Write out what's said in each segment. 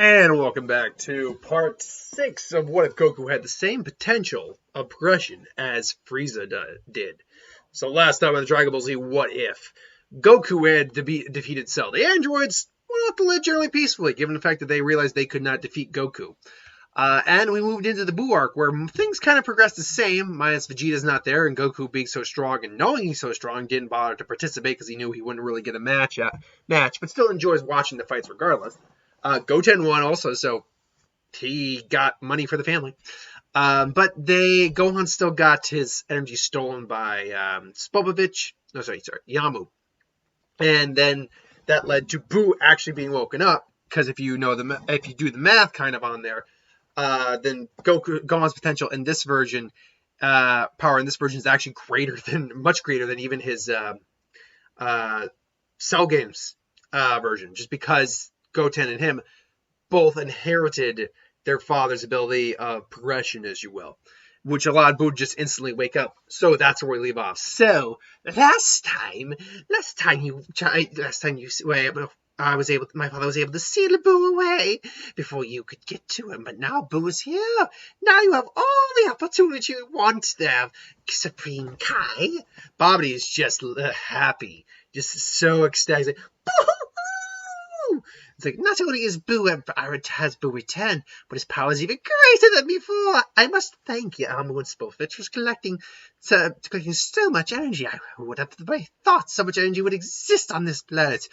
And welcome back to part 6 of What If Goku had the same potential of progression as Frieza did. So last time on the Dragon Ball Z What If, Goku had defeated Cell. The androids went off to live generally peacefully, given the fact that they realized they could not defeat Goku. And we moved into the Buu arc, where things kind of progressed the same, minus Vegeta's not there, and Goku being so strong and knowing he's so strong didn't bother to participate because he knew he wouldn't really get a match, but still enjoys watching the fights regardless. Goten won also, so he got money for the family. But Gohan still got his energy stolen by Yamu. And then that led to Buu actually being woken up, because if you do the math kind of on there, then Gohan's potential in this version, power in this version is actually much greater than even his Cell Games version, just because Goten and him both inherited their father's ability of progression, as you will, which allowed Buu to just instantly wake up. So that's where we leave off. So last time my father was able to seal Buu away before you could get to him, but now Buu is here. Now you have all the opportunity you want to have, Supreme Kai. Babidi is just happy, just so ecstatic. It's like, not only is has Buu returned, but his power is even greater than before. I must thank you, Amu and Spofich, for collecting so much energy. I would have thought so much energy would exist on this planet.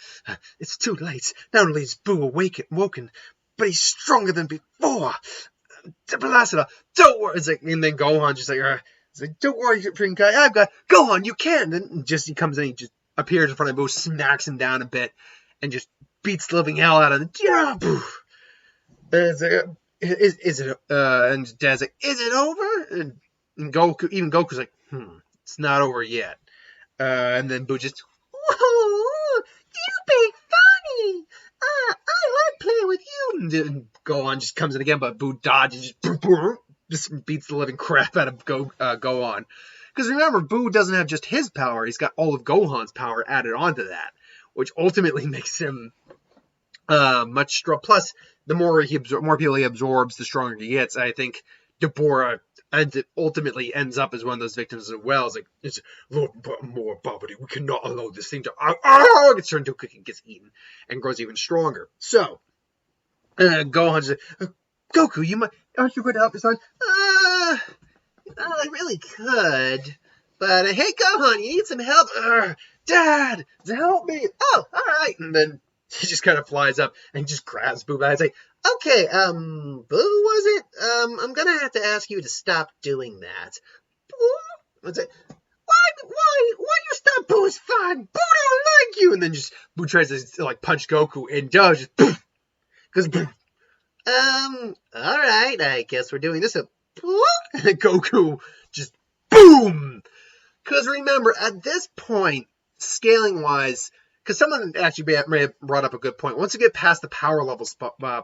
It's too late. Not only is Buu woken, but he's stronger than before. Don't worry. It's like, and then Gohan just like, don't worry, Supreme Kai. I've got Gohan. You can. And he comes in, he just appears in front of Buu, smacks him down a bit, and just beats the living hell out of him. And Dad's like, is it over? And Goku's like, it's not over yet. And then Buu just, whoa, you big funny. I like playing with you. And then Gohan just comes in again, but Buu dodges, just beats the living crap out of Gohan. Because remember, Buu doesn't have just his power, he's got all of Gohan's power added onto that, which ultimately makes him much stronger. Plus, the more people he absorbs, the stronger he gets. I think Deborah ultimately ends up as one of those victims as well. It's Lord more Babidi. We cannot allow this thing to gets turned into a cookie, gets eaten, and grows even stronger. So, Gohan's like, Goku, aren't you going to help your son? I really could. But, hey, Gohan, you need some help? Dad, help me. Oh, all right. And then he just kind of flies up and just grabs Buu by. It's like, okay, Buu, was it? I'm going to have to ask you to stop doing that. Buu? It's like, why you stop? Buu is fine. Buu don't like you. And then just Buu tries to, punch Goku and does just, because, all right, I guess we're doing this. And Goku just, boom. Because remember, at this point, scaling-wise, because someone actually may have brought up a good point. Once you get past the power level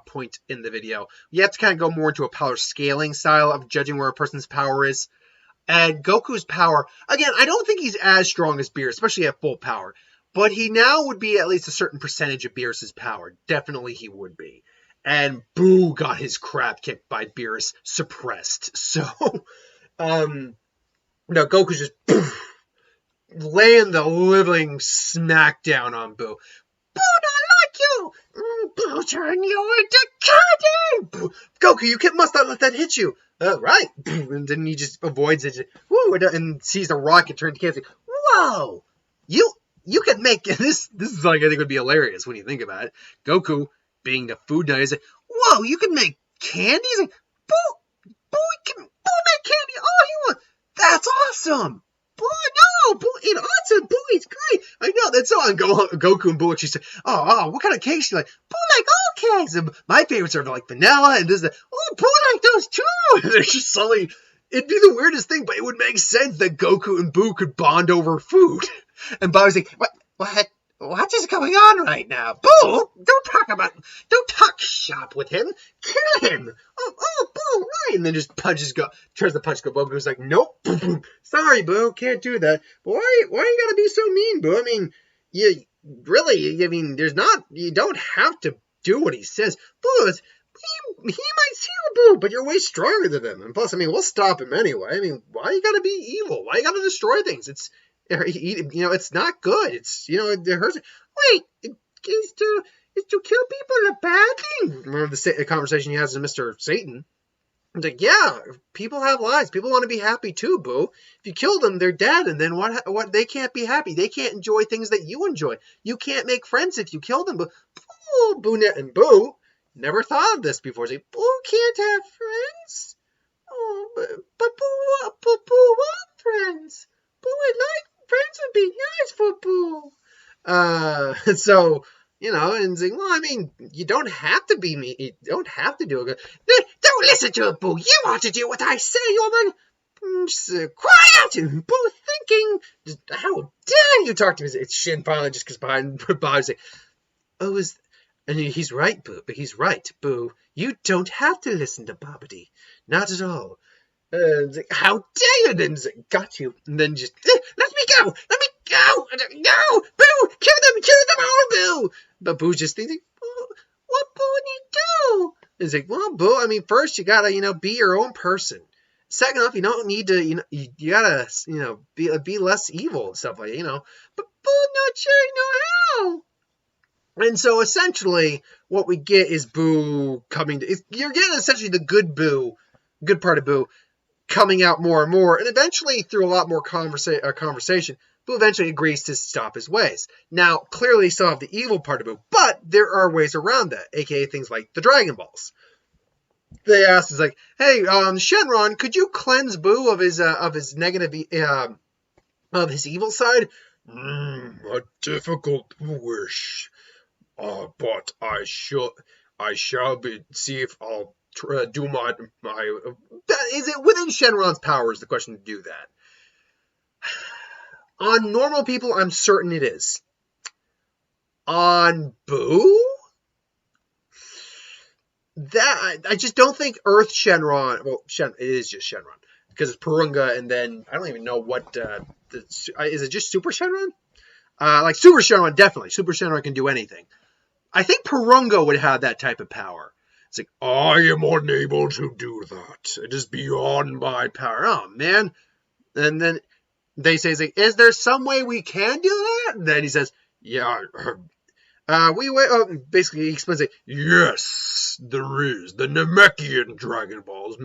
point in the video, you have to kind of go more into a power scaling style of judging where a person's power is. And Goku's power, again, I don't think he's as strong as Beerus, especially at full power. But he now would be at least a certain percentage of Beerus's power. Definitely he would be. And Buu got his crap kicked by Beerus suppressed. So, Goku's just laying the living smackdown on Buu. Buu don't like you! Buu turn you into candy! Goku, you must not let that hit you. Right. And then he just avoids it. And sees the rocket turn to candy. Whoa! You can make this. This is I think would be hilarious when you think about it. Goku, being the food nut, is like, whoa, you can make candy? He's like, Buu make candy all you want. That's awesome. Buu eat awesome. Buu eats great. I know, that's so on Goku and Buu actually say, oh, what kind of cakes do you like? Buu like all cakes. And my favorites are like vanilla and this. Buu like those too. And they're just suddenly, it'd be the weirdest thing, but it would make sense that Goku and Buu could bond over food. And Bobi's like, what is going on right now? Buu, don't talk shop with him. Kill him. Oh, Buu, right. And then just tries to punch Goku. Goku's like, nope. Sorry, Buu, can't do that. But why you gotta be so mean, Buu? I mean, you don't have to do what he says. Buu, he might see you, Boo, but you're way stronger than him. And plus, I mean, we'll stop him anyway. I mean, why you gotta be evil? Why you gotta destroy things? It's not good. It hurts. Wait, is to kill people a bad thing? Remember the conversation he has with Mr. Satan? It's like, yeah, people have lives. People want to be happy too, Boo. If you kill them, they're dead, and then what? They can't be happy. They can't enjoy things that you enjoy. You can't make friends if you kill them. Boo never thought of this before. He's like, Boo can't have friends. Oh, but Boo want friends. Boo would like friends would be nice for Boo. So. And saying, well, I mean, you don't have to be me. You don't have to do it. Don't listen to it, Boo. You want to do what I say. You're quiet. And Boo thinking, how dare you talk to me? It's Shin finally just goes behind Bob saying, and he's right, Boo. He's right, Boo. You don't have to listen to Bobbity. Not at all. Like, how dare you? Then got you. And then just, let me go. Let me go. No, Boo, kill them all, Boo. But Boo's just thinking, what Boo need to do? It's like, well, Boo, I mean, first you gotta, be your own person. Second off, you don't need to, you gotta, be less evil and stuff like that, But Boo not sure how. And so essentially, what we get is Boo you're getting essentially the good part of Boo, coming out more and more, and eventually through a lot more conversation, Boo eventually agrees to stop his ways. Now, clearly you still have the evil part of Boo, but there are ways around that, aka things like the Dragon Balls. They asked, it's like, hey, Shenron, could you cleanse Boo of his negative, of his evil side? A difficult wish. But I shall see if I'll do my. Is it within Shenron's powers? The question to do that. On normal people, I'm certain it is. On Boo, that I just don't think Earth Shenron. Well, it is just Shenron because it's Purunga, and then I don't even know what. Is it just Super Shenron? Like Super Shenron, definitely. Super Shenron can do anything. I think Purunga would have that type of power. It's like, I am unable to do that. It is beyond my power. Oh, man. And then they say, is there some way we can do that? And then he says, yeah. Basically, he explains it. Yes, there is. The Namekian Dragon Balls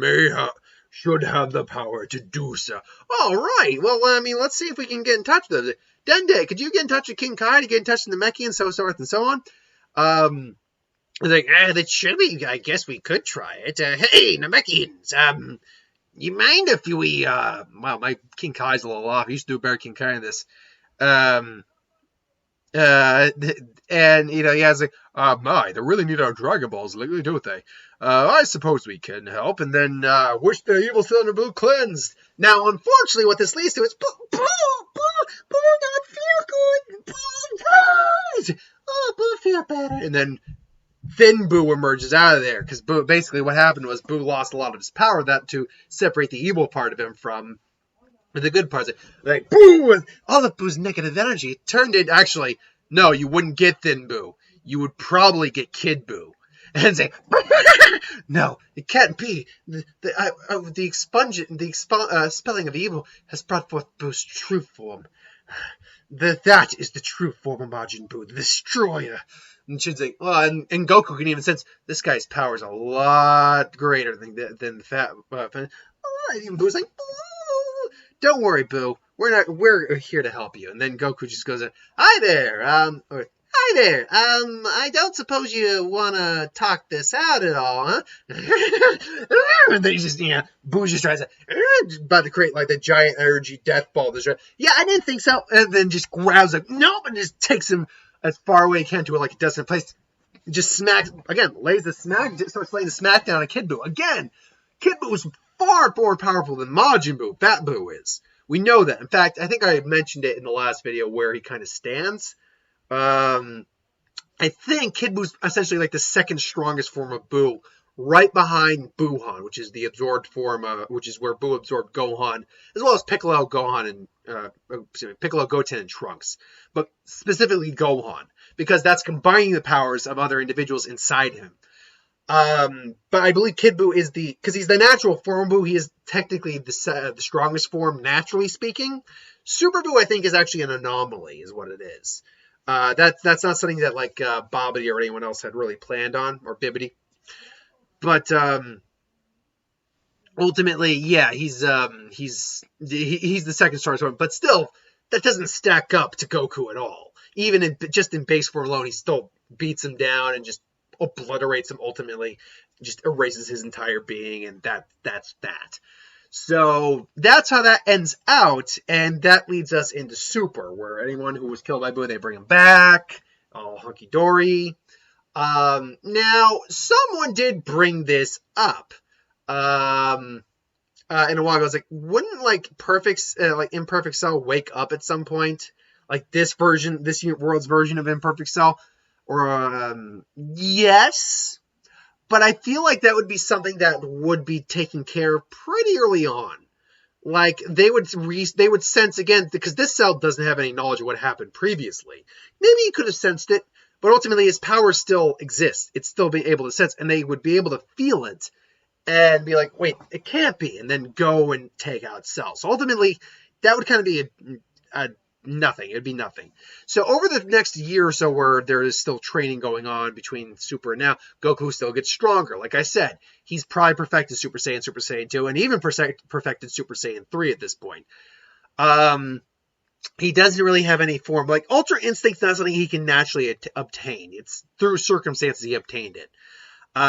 should have the power to do so. All right. Well, I mean, let's see if we can get in touch with them. Dende, could you get in touch with King Kai to get in touch with the Namekian, so forth and so on? Like, that should be, I guess we could try it. Hey, Namekians, you mind if we, well, my King Kai's a little off. He used to do a better King Kai in this. And, he has like, they really need our Dragon Balls lately, don't they? I suppose we can help, and then, wish the evil son of Boo cleansed. Now, unfortunately, what this leads to is, Boo not feel good. Boo, oh, Boo feel better. And then, Thin Boo emerges out of there, because Boo, basically what happened was Boo lost a lot of his power, that to separate the evil part of him from the good parts. Like, Boo, all of Boo's negative energy turned it, actually, no, you wouldn't get Thin Boo. You would probably get Kid Boo. And say, no, it can't be. The spelling of evil has brought forth Boo's true form. That is the true form of Majin Buu, the Destroyer. And she'd say, and Goku can even sense this guy's power is a lot greater than the fat. And Boo's like, don't worry, Boo. We're here to help you. And then Goku just goes, hi there. Hi there. I don't suppose you want to talk this out at all, huh? And then he just, Boo just tries to, about to create like the giant energy death ball. Yeah, I didn't think so. And then just grabs him, nope, and just takes him as far away he can to it like a destined place. Just smacks, again, starts laying the smack down on Kid Buu. Again, Kid Buu is far more powerful than Majin Buu, Fat Buu is. We know that. In fact, I think I mentioned it in the last video where he kind of stands. I think Kid Buu's essentially like the second strongest form of Buu, right behind Buuhan, which is the absorbed form, which is where Buu absorbed Gohan, as well as Piccolo, Gohan, and Piccolo, Goten, and Trunks. But specifically Gohan, because that's combining the powers of other individuals inside him. But I believe Kid Buu is because he's the natural form Buu, he is technically the strongest form, naturally speaking. Super Buu, I think, is actually an anomaly, is what it is. That's not something that like Bobbity or anyone else had really planned on, or Bibbity. But ultimately, yeah, he's the second strongest one, but still, that doesn't stack up to Goku at all. Even just in base form alone, he still beats him down and just obliterates him. Ultimately, just erases his entire being, and that's that. So that's how that ends out, and that leads us into Super, where anyone who was killed by Buu, they bring him back, all hunky dory. Now, someone did bring this up. In a while ago, I was like, wouldn't like Imperfect Cell wake up at some point? Like this world's version of Imperfect Cell? Or, yes. But I feel like that would be something that would be taken care of pretty early on. Like they would sense again, because this cell doesn't have any knowledge of what happened previously. Maybe he could have sensed it, but ultimately his power still exists. It's still being able to sense, and they would be able to feel it and be like, wait, it can't be, and then go and take out cells. So ultimately, that would kind of be a nothing. It'd be nothing. So over the next year or so, where there is still training going on between Super and now, Goku still gets stronger. Like I said, he's probably perfected Super Saiyan 2, and even perfected Super Saiyan 3 at this point. He doesn't really have any form. Like, Ultra Instinct's not something he can naturally obtain. It's through circumstances he obtained it.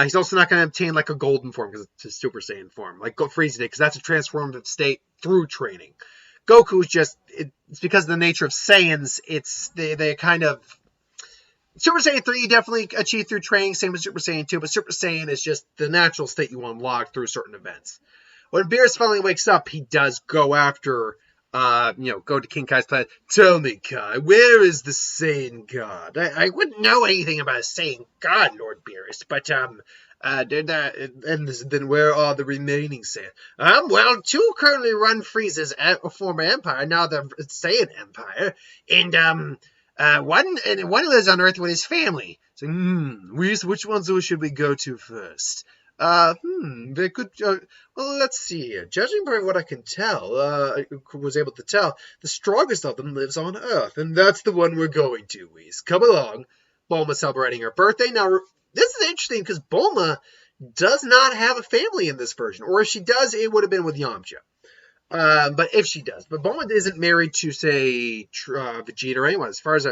He's also not going to obtain like a golden form because it's a Super Saiyan form, like Frieza did, because that's a transformative state through training. Goku's just, it's because of the nature of Saiyans, they kind of, Super Saiyan 3 you definitely achieve through training, same as Super Saiyan 2, but Super Saiyan is just the natural state you unlock through certain events. When Beerus finally wakes up, he does go after, go to King Kai's planet. Tell me, Kai, where is the Saiyan God? I wouldn't know anything about a Saiyan God, Lord Beerus, but, then where are the remaining Saiyan? Well, two currently run Frieza's former empire, now the Saiyan Empire, and, one lives on Earth with his family. So, which ones should we go to first? They could, well, let's see here. Judging by what I can tell, was able to tell, the strongest of them lives on Earth, and that's the one we're going to, Whis. Come along. Bulma's celebrating her birthday. Now, this is interesting, because Bulma does not have a family in this version, or if she does, it would have been with Yamcha. But if she does. But Bulma isn't married to, say, Vegeta or anyone. As far as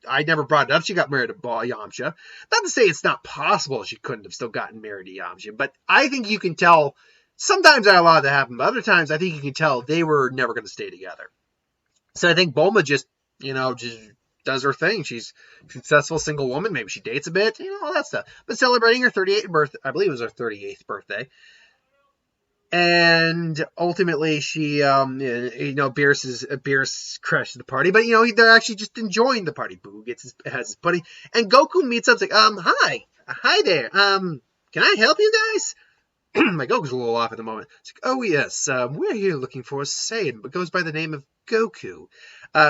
I never brought it up. She got married to Yamcha. Not to say it's not possible she couldn't have still gotten married to Yamcha, but I think you can tell, sometimes that allowed to happen, but other times I think you can tell they were never going to stay together. So I think Bulma just does her thing. She's a successful single woman. Maybe she dates a bit, all that stuff. But celebrating her 38th birthday, I believe it was her 38th birthday. And ultimately, she, Beerus crashed the party, but they're actually just enjoying the party. Buu has his buddy, and Goku meets up. It's like, hi there. Can I help you guys? My Goku's a little off at the moment. It's like, oh yes, we're here looking for a Saiyan, but goes by the name of Goku.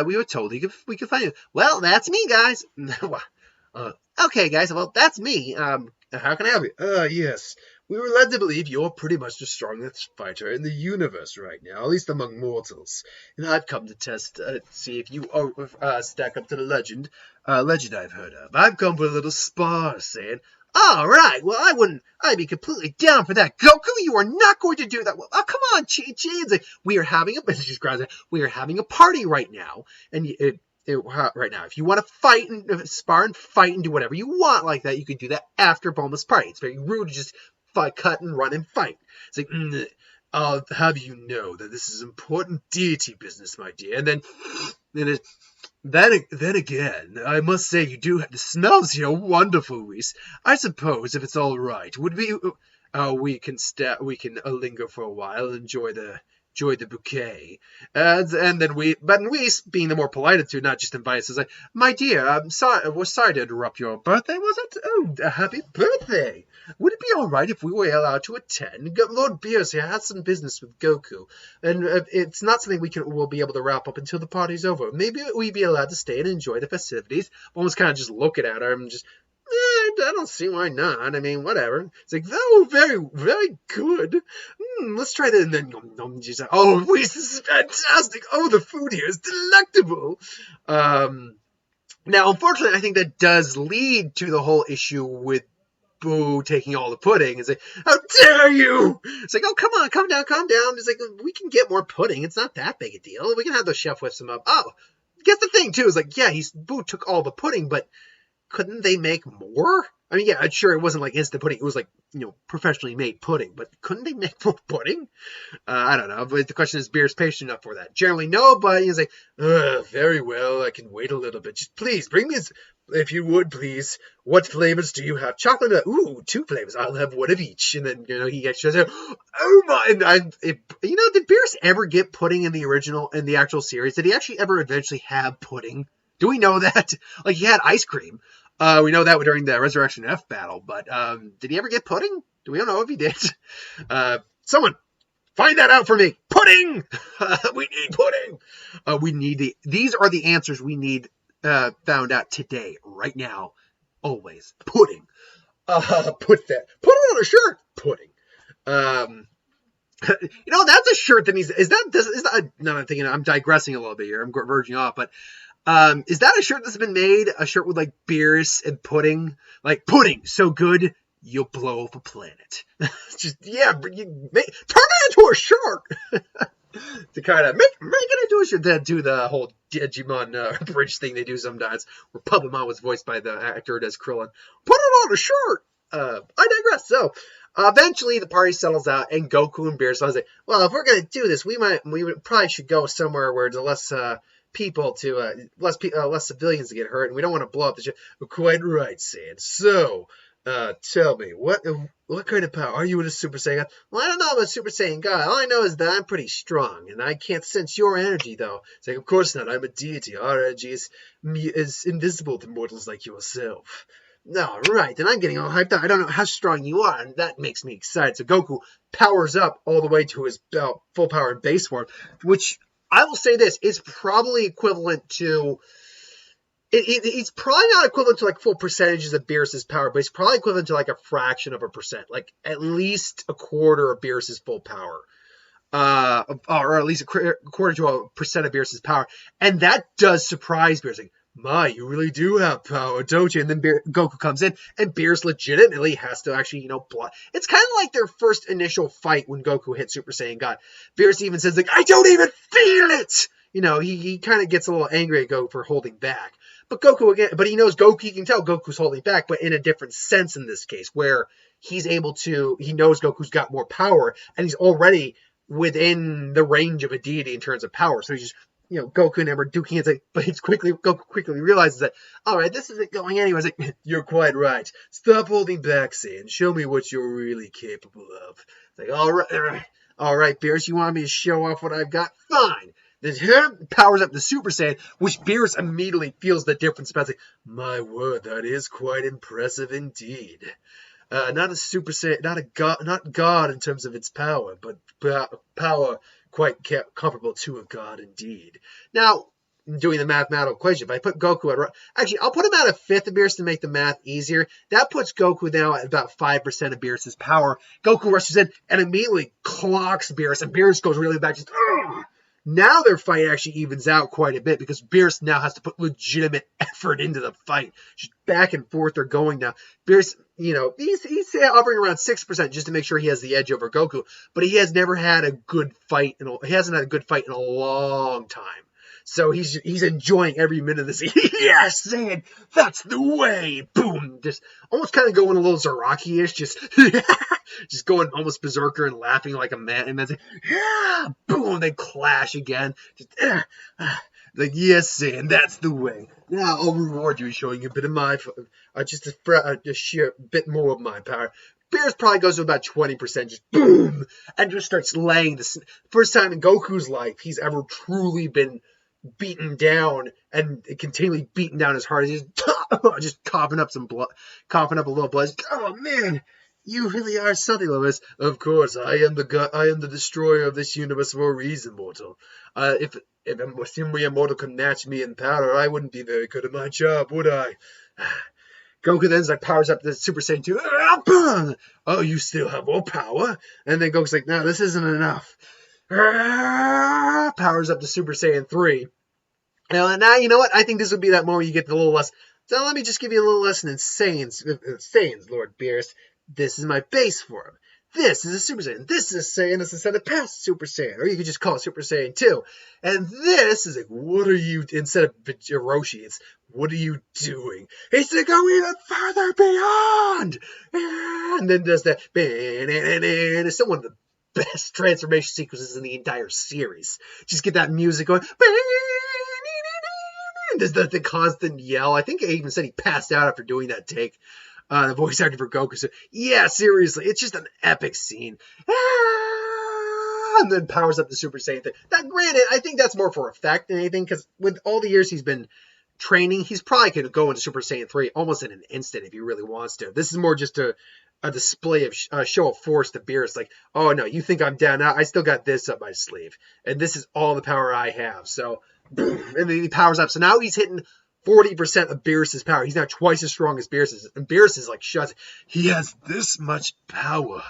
We were told we could find you. Well, that's me, guys. Okay, guys. Well, that's me. How can I help you? Yes. We were led to believe you're pretty much the strongest fighter in the universe right now, at least among mortals. And I've come to test, see if you stack up to the legend I've heard of. I've come for a little spar, saying, all right, well, I'd be completely down for that. Goku, you are not going to do that. Well, come on, Chi-Chi. It's like, we are having a party right now, and right now, if you want to fight and spar and fight and do whatever you want like that, you can do that after Bulma's party. It's very rude to just cut and run and fight. It's like, I'll have you know that this is important deity business, my dear. And then again, I must say you do have the smells here wonderful, Whis. I suppose if it's all right, would we can linger for a while and enjoy the bouquet. And then Whis, being the more polite of two, not just invited, says like, my dear, we're sorry to interrupt your birthday, was it? Oh, a happy birthday! Would it be all right if we were allowed to attend? Lord Beerus here has some business with Goku, and it's not something we'll be able to wrap up until the party's over. Maybe we'd be allowed to stay and enjoy the festivities. Almost kind of just looking at her and just, I don't see why not. I mean, whatever. It's like, oh, very, very good. Let's try that. And then, she's like, oh, wait, this is fantastic. Oh, the food here is delectable. Now, unfortunately, I think that does lead to the whole issue with Buu taking all the pudding. It's like, how dare you? It's like, oh, come on, calm down. It's like, we can get more pudding. It's not that big a deal. We can have the chef whip some up. Oh, guess the thing, too, is like, yeah, Buu took all the pudding, but couldn't they make more? I mean, yeah, sure, it wasn't like instant pudding. It was like, professionally made pudding. But couldn't they make more pudding? I don't know. But the question is, Beerus patient enough for that? Generally, no, but he's like, very well, I can wait a little bit. Just please, bring me, if you would, please. What flavors do you have? Chocolate? Ooh, 2 flavors. I'll have one of each. And then, he actually says, oh my, did Beerus ever get pudding in the actual series? Did he actually ever eventually have pudding? Do we know that? Like, he had ice cream. We know that during the Resurrection F battle, but did he ever get pudding? We don't know if he did. Someone, find that out for me. Pudding! We need pudding! These are the answers we need found out today, right now, always. Pudding. Put it on a shirt. Pudding. That's a shirt that needs, no, I'm thinking, I'm digressing a little bit here. I'm verging off, but is that a shirt that's been made? A shirt with like Beerus and pudding? Like, pudding so good, you'll blow up a planet. Just, yeah, turn it into a shirt! To kind of make it into a shirt. That do the whole Digimon bridge thing they do sometimes, where Puppetmon was voiced by the actor as Krillin. Put it on a shirt! I digress. So, eventually the party settles out, and Goku and Beerus, I was like, well, if we're going to do this, we probably should go somewhere where there's less less civilians to get hurt, and we don't want to blow up the ship. Quite right, Sand. So, tell me, what kind of power? Are you a Super Saiyan? Well, I don't know, I'm a Super Saiyan guy. All I know is that I'm pretty strong, and I can't sense your energy, though. It's like, of course not. I'm a deity. Our energy is invisible to mortals like yourself. No, right, then I'm getting all hyped up. I don't know how strong you are, and that makes me excited. So Goku powers up all the way to his full power in base form, which, I will say this, is probably equivalent to... He's probably not equivalent to like full percentages of Beerus's power, but he's probably equivalent to like a fraction of a percent. Like at least a quarter of Beerus's full power. Or at least a quarter to a percent of Beerus's power. And that does surprise Beerus. Like, my, you really do have power, don't you? And then Goku comes in, and Beerus legitimately has to actually, block. It's kind of like their first initial fight when Goku hit Super Saiyan God. Beerus even says, like, I don't even feel it! He kind of gets a little angry at Goku for holding back. But he knows he can tell Goku's holding back, but in a different sense in this case, where he knows Goku's got more power, and he's already within the range of a deity in terms of power. So he's just, Goku and him are duking. It's like, but Goku quickly realizes that, all right, this isn't going anywhere. It's like, you're quite right. Stop holding back, Saiyan. Show me what you're really capable of. It's like, all right, Beerus, you want me to show off what I've got? Fine. Then powers up the Super Saiyan, which Beerus immediately feels the difference. It's like, my word, that is quite impressive indeed. Not a Super Saiyan, not God in terms of its power, but power quite comparable to a god indeed. Now, doing the mathematical equation, if I put Goku actually, I'll put him at a fifth of Beerus to make the math easier. That puts Goku now at about 5% of Beerus's power. Goku rushes in and immediately clocks Beerus, and Beerus goes really back, just, ugh! Now their fight actually evens out quite a bit because Beerus now has to put legitimate effort into the fight. Just back and forth they're going now. Beerus, he's hovering around 6% just to make sure he has the edge over Goku, but he has never had a good fight. He hasn't had a good fight in a long time. So he's enjoying every minute of this. Yes, saying that's the way. Boom, just almost kind of going a little Zaraki-ish, just going almost berserker and laughing like a man. And then yeah, boom, they clash again. Just like, yes, saying that's the way. Now I'll reward you showing you a bit of my, just a sheer bit more of my power. Beerus probably goes to about 20%, just boom, and just starts laying the first time in Goku's life he's ever truly been beaten down and continually beaten down as hard as he's just coughing up a little blood. Oh man, you really are something, Lewis. Of course, I am the destroyer of this universe for a reason, mortal. If a mortal could match me in power, I wouldn't be very good at my job, would I? Goku then like powers up the Super Saiyan 2. Oh, you still have more power? And then Goku's like, no, this isn't enough. Powers up to Super Saiyan 3. Now, you know what? I think this would be that moment you get the little lesson. So let me just give you a little lesson in Saiyans, Lord Beerus. This is my base form. This is a Super Saiyan. This is a Saiyan. This is a past Super Saiyan. Or you could just call it Super Saiyan 2. And this is like, what are you, instead of Hiroshi, it's, what are you doing? He's to go even further beyond. And then does that. It's still one of the best transformation sequences in the entire series. Just get that music going. There's the constant yell. I think I even said he passed out after doing that take. The voice actor for Goku. So, yeah, seriously, it's just an epic scene. And then powers up the Super Saiyan thing. Now, granted, I think that's more for effect than anything, because with all the years he's been training, he's probably going to go into Super Saiyan 3 almost in an instant if he really wants to. This is more just a display of show of force to Beerus. Like, oh, no, you think I'm down now? I still got this up my sleeve. And this is all the power I have. So, boom. And then he powers up. So now he's hitting 40% of Beerus's power. He's now twice as strong as Beerus is. And Beerus is like, shuts. He has this much power.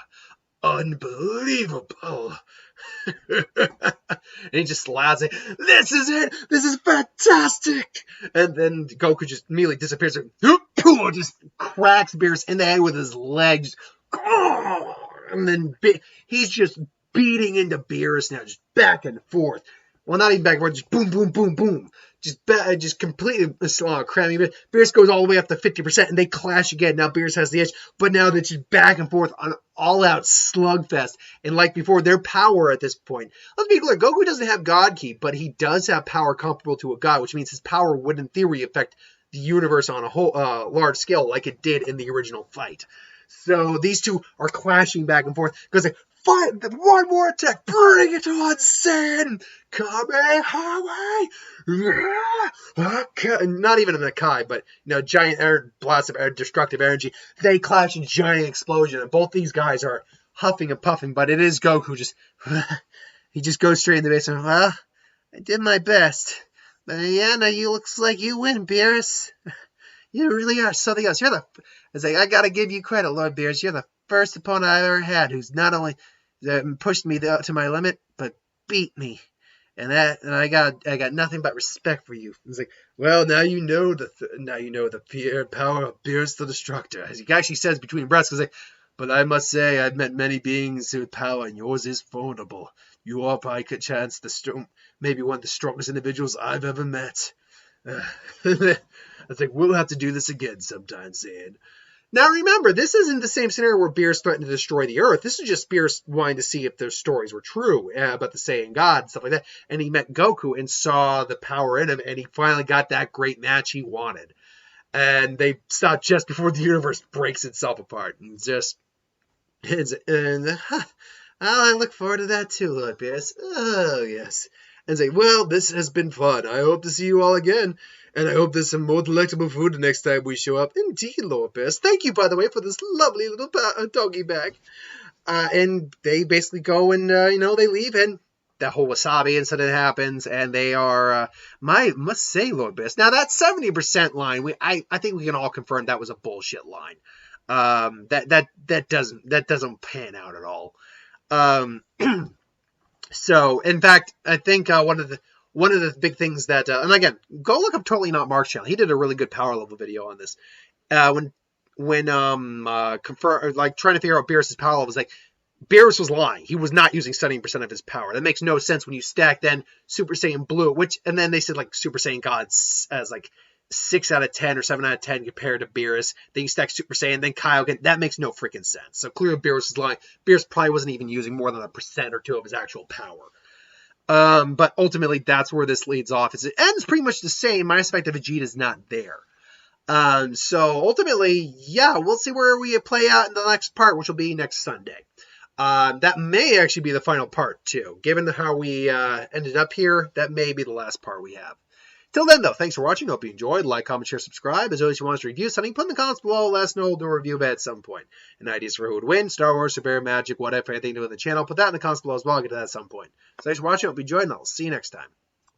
Unbelievable. And he just laughs. Like, this is it. This is fantastic. And then Goku just immediately disappears. Just cracks Beerus in the head with his legs. And then he's just beating into Beerus now, just back and forth. Well, not even back and forth, just boom, boom, boom, boom. Just completely cramming. Beerus goes all the way up to 50%, and they clash again. Now Beerus has the edge, but now they're just back and forth on an all-out slugfest. And like before, their power at this point. Let's be clear, Goku doesn't have God Ki, but he does have power comparable to a god, which means his power would, in theory, affect the universe on a whole large scale, like it did in the original fight. So these two are clashing back and forth because they fight one more attack, bring it on, Saiyan, Kamehameha, not even a Kai, but giant blast of destructive energy. They clash in giant explosion, and both these guys are huffing and puffing. But it is Goku he just goes straight in the base and I did my best, but yeah, no, you looks like you win, Beerus. You really are something else. I gotta give you credit, Lord Beerus. You're the first opponent I've ever had who's not only pushed me to my limit, but beat me. And I got nothing but respect for you. It's like, well, now you know the fear and power of Beerus the Destructor, as he actually says between breaths. Like, but I must say, I've met many beings with power, and yours is formidable. You are by chance maybe one of the strongest individuals I've ever met. I think we'll have to do this again sometime, Saiyan. Now remember, this isn't the same scenario where Beerus threatened to destroy the Earth. This is just Beerus wanting to see if their stories were true about the Saiyan God and stuff like that. And he met Goku and saw the power in him, and he finally got that great match he wanted. And they stopped just before the universe breaks itself apart. I look forward to that too, Lord Beerus. Oh, yes. And say, well, this has been fun. I hope to see you all again. And I hope there's some more delectable food the next time we show up. Indeed, Lord Beerus. Thank you, by the way, for this lovely little doggy bag. And they basically go and, they leave. And that whole wasabi incident happens. And they are, must say, Lord Beerus. Now, that 70% line, I think we can all confirm that was a bullshit line. That doesn't pan out at all. So, in fact, I think one of the big things that, and again, go look up Totally Not Mark's channel. He did a really good power level video on this. When trying to figure out Beerus' power level, was like, Beerus was lying. He was not using 70% of his power. That makes no sense when you stack then Super Saiyan Blue, and then they said like Super Saiyan God as like 6 out of 10 or 7 out of 10 compared to Beerus. Then you stack Super Saiyan, then Kaioken. That makes no freaking sense. So clearly Beerus is lying. Beerus probably wasn't even using more than 1% or 2% of his actual power. But ultimately, that's where this leads off. It ends pretty much the same, minus the fact that Vegeta's not there. So ultimately, yeah, we'll see where we play out in the next part, which will be next Sunday. That may actually be the final part, too. Given how we ended up here, that may be the last part we have. Till then, though, thanks for watching. Hope you enjoyed. Like, comment, share, subscribe. As always, if you want us to review something, put in the comments below. Let us know. We'll do a review of it at some point. And ideas for who would win, Star Wars, Super Magic, whatever, anything to do with the channel. Put that in the comments below as well. I'll get to that at some point. So thanks for watching. Hope you enjoyed, and I'll see you next time.